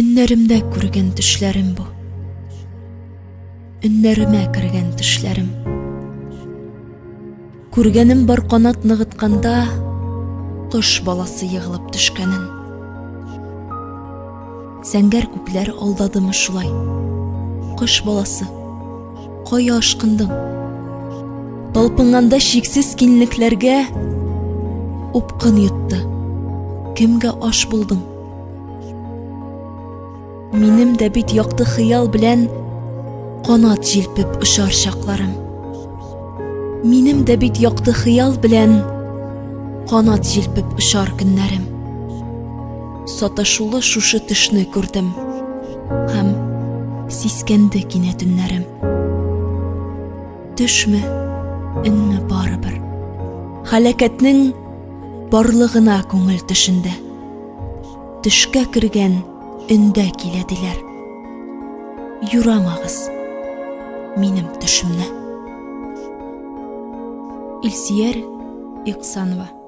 Үннәремдә күргән төшләрем бу. Үннәремә кергән төшләрем. Күргәнем бар канат ныгытканда кош баласы егылып төшкәнен. Зәңгәр күкләр алдадымы шулай? Кош баласы, кая ашкындың? Талпынганда шиксез киңлекләргә упкын йотты. Кемгә аш булдың? Минем дә бит якты хыял белән канат җилпеп ұшар чакларым. Минем дә бит якты хыял белән канат җилпеп ұшар көннәрем. Саташулы шушы төшне күрдем һәм сискәнде кинәт төннәрем. Төшме, өнме барыбер. Һәлакәтнең барлыгына күңел төшендә. Төшкә кергән өндә килә диләр. Юрамагыз минем төшемне. Илсияр Ихсанова.